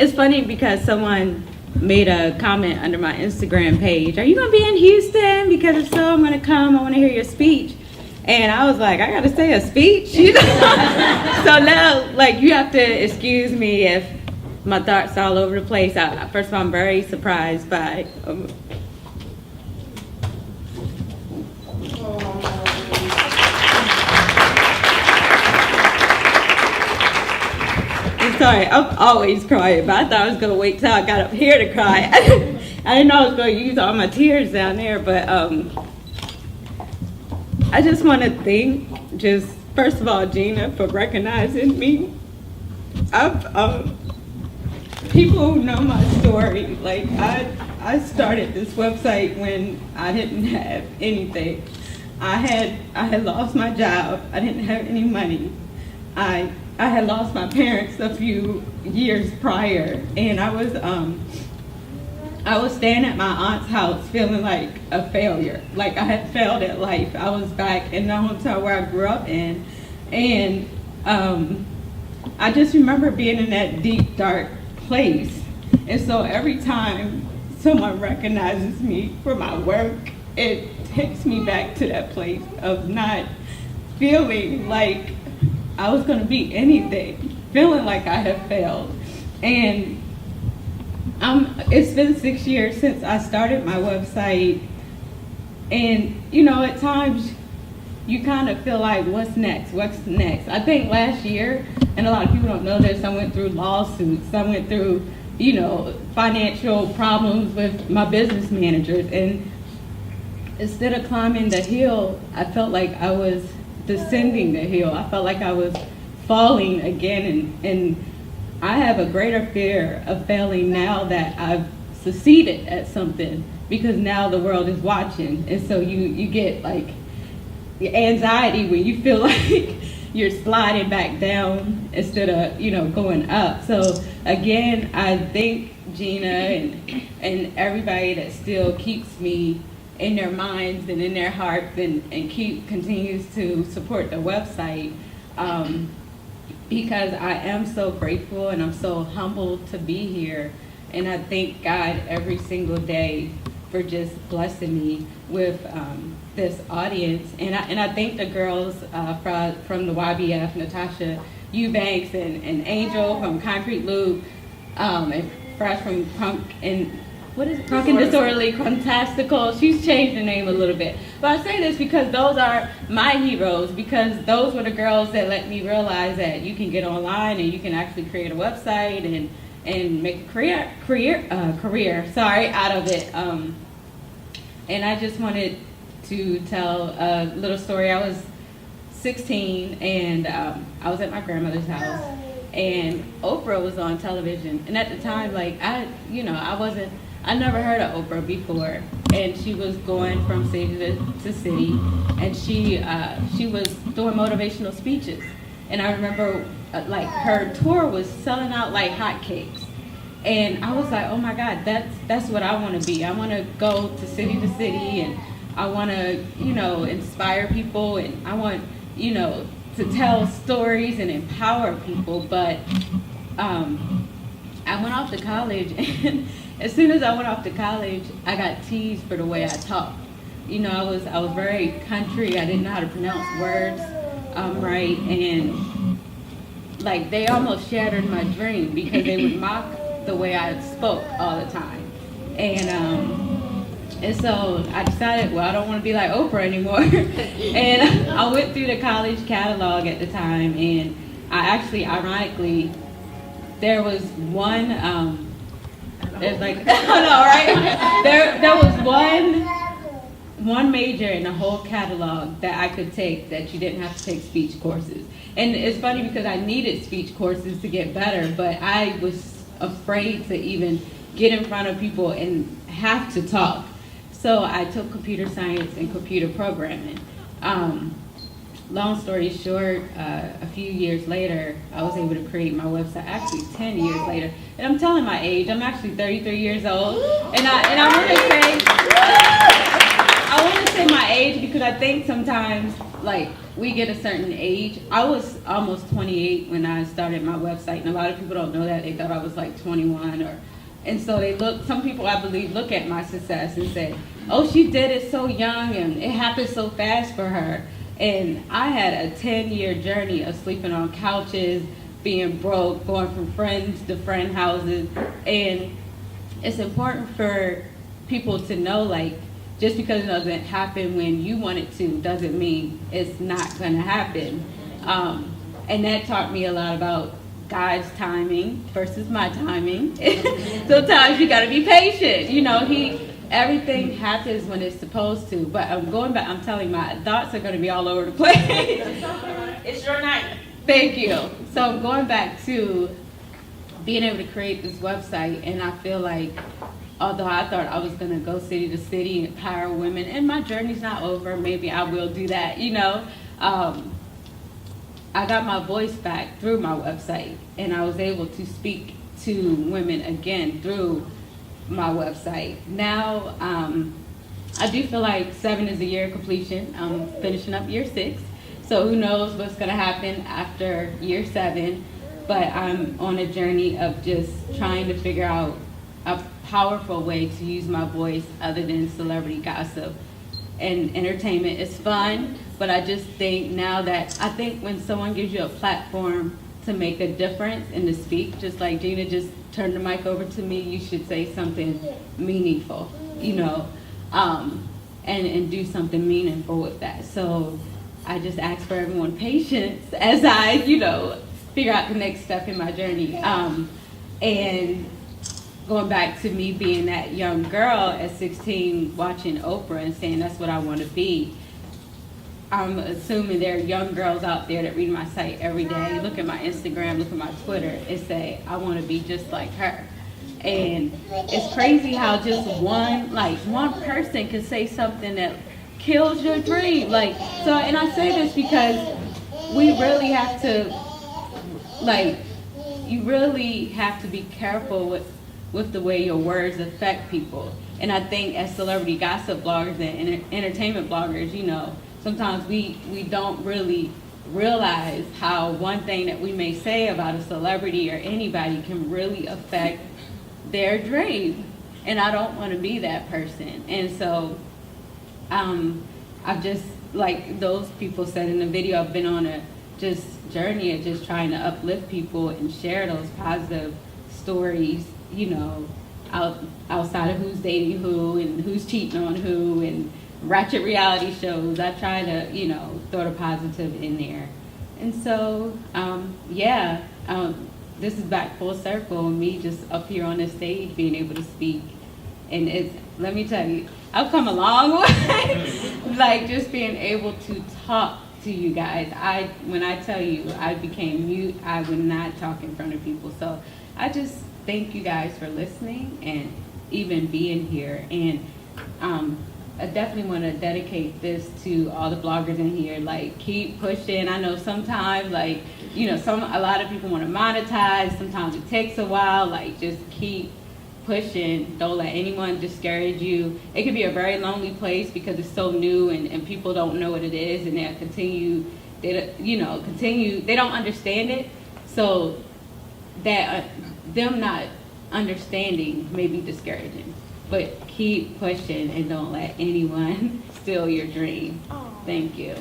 it's funny because someone made a comment under my Instagram page. Are you going to be in Houston? Because if so, I'm going to come. I want to hear your speech. And I was like, I got to say a speech? You know? So now, like, you have to excuse me if my thoughts all over the place. First of all, I'm very surprised by... Sorry, I'm always crying, but I thought I was going to wait till I got up here to cry. I didn't know I was going to use all my tears down there, but I just want to thank, first of all, Gina, for recognizing me. People who know my story, like, I started this website when I didn't have anything. I had lost my job. I didn't have any money. I had lost my parents a few years prior, and I was staying at my aunt's house feeling like a failure, like I had failed at life. I was back in the hometown where I grew up in, and I just remember being in that deep, dark place. And so every time someone recognizes me for my work, it takes me back to that place of not feeling like I was going to be anything, feeling like I have failed. And it's been 6 years since I started my website. And, you know, at times you kind of feel like, what's next? What's next? I think last year, and a lot of people don't know this, I went through lawsuits. I went through, you know, financial problems with my business managers. And instead of climbing the hill, I felt like I was descending the hill. I felt like I was falling again, and I have a greater fear of failing now that I've succeeded at something, because now the world is watching, and so you get like anxiety when you feel like you're sliding back down instead of, you know, going up. So again, I thank Gina and everybody that still keeps me in their minds and in their hearts, and continues to support the website, because I am so grateful and I'm so humbled to be here. And I thank God every single day for just blessing me with this audience. And I thank the girls from the YBF, Natasha Eubanks and Angel from Concrete Loop, and Fresh from Punk and Punk and Disorderly Fantastical. She's changed the name a little bit. But I say this because those are my heroes, because those were the girls that let me realize that you can get online and you can actually create a website and make a career out of it. And I just wanted to tell a little story. I was 16 and I was at my grandmother's house, and Oprah was on television. And at the time, like, I never heard of Oprah before, and she was going from city to city, and she was doing motivational speeches. And I remember, like, her tour was selling out like hotcakes, and I was like, oh my God, that's what I want to be. I want to go to city, and I want to, you know, inspire people, and I want, you know, to tell stories and empower people. But I went off to college, and as soon as I went off to college, I got teased for the way I talked. You know, I was very country. I didn't know how to pronounce words right, and like they almost shattered my dream because they would mock the way I spoke all the time. And so I decided, well, I don't want to be like Oprah anymore. And I went through the college catalog at the time, and I actually, ironically, there was one, there's like, I don't know, right? There was one major in the whole catalog that I could take that you didn't have to take speech courses. And it's funny because I needed speech courses to get better, but I was afraid to even get in front of people and have to talk. So I took computer science and computer programming. Long story short, a few years later, I was able to create my website, actually 10 years later. And I'm telling my age, I'm actually 33 years old. And I want to say my age because I think sometimes, like, we get a certain age. I was almost 28 when I started my website, and a lot of people don't know that. They thought I was like 21 and so some people I believe look at my success and say, oh, she did it so young and it happened so fast for her. And I had a 10-year journey of sleeping on couches, being broke, going from friends to friend houses. And it's important for people to know, like, just because it doesn't happen when you want it to doesn't mean it's not going to happen. And that taught me a lot about God's timing versus my timing. Sometimes you got to be patient. You know, everything happens when it's supposed to. But I'm going back, I'm telling you, my thoughts are going to be all over the place. It's your night. Thank you. So I'm going back to being able to create this website, and I feel like, although I thought I was going to go city to city and empower women, and my journey's not over, maybe I will do that, you know. I got my voice back through my website, and I was able to speak to women again through my website. Now, I do feel like 7 is the year of completion. I'm finishing up year 6, so who knows what's going to happen after year 7, but I'm on a journey of just trying to figure out a powerful way to use my voice other than celebrity gossip and entertainment. It's fun, but I just think now that, I think when someone gives you a platform to make a difference and to speak, just like Gina just turned the mic over to me, you should say something meaningful, you know, and do something meaningful with that. So I just ask for everyone's patience as I, you know, figure out the next step in my journey. And going back to me being that young girl at 16 watching Oprah and saying that's what I want to be, I'm assuming there are young girls out there that read my site every day, look at my Instagram, look at my Twitter, and say, I want to be just like her. And it's crazy how just one person can say something that kills your dream. Like, so, and I say this because we really have to, like, you really have to be careful with the way your words affect people. And I think as celebrity gossip bloggers and entertainment bloggers, you know, sometimes we don't really realize how one thing that we may say about a celebrity or anybody can really affect their dream. And I don't want to be that person. And so I've just, like those people said in the video, I've been on a just journey of just trying to uplift people and share those positive stories, you know, outside of who's dating who and who's cheating on who and ratchet reality shows. I try to, you know, throw the positive in there. And so, this is back full circle, me just up here on this stage being able to speak. And it's, let me tell you, I've come a long way. Like just being able to talk to you guys. When I tell you I became mute, I would not talk in front of people. So I just thank you guys for listening and even being here. And I definitely want to dedicate this to all the bloggers in here. Like, keep pushing. I know sometimes, like, you know, a lot of people want to monetize. Sometimes it takes a while. Like, just keep pushing. Don't let anyone discourage you. It can be a very lonely place because it's so new and people don't know what it is, and they'll continue. They don't understand it. So that them not understanding may be discouraging. But keep pushing and don't let anyone steal your dream. Thank you.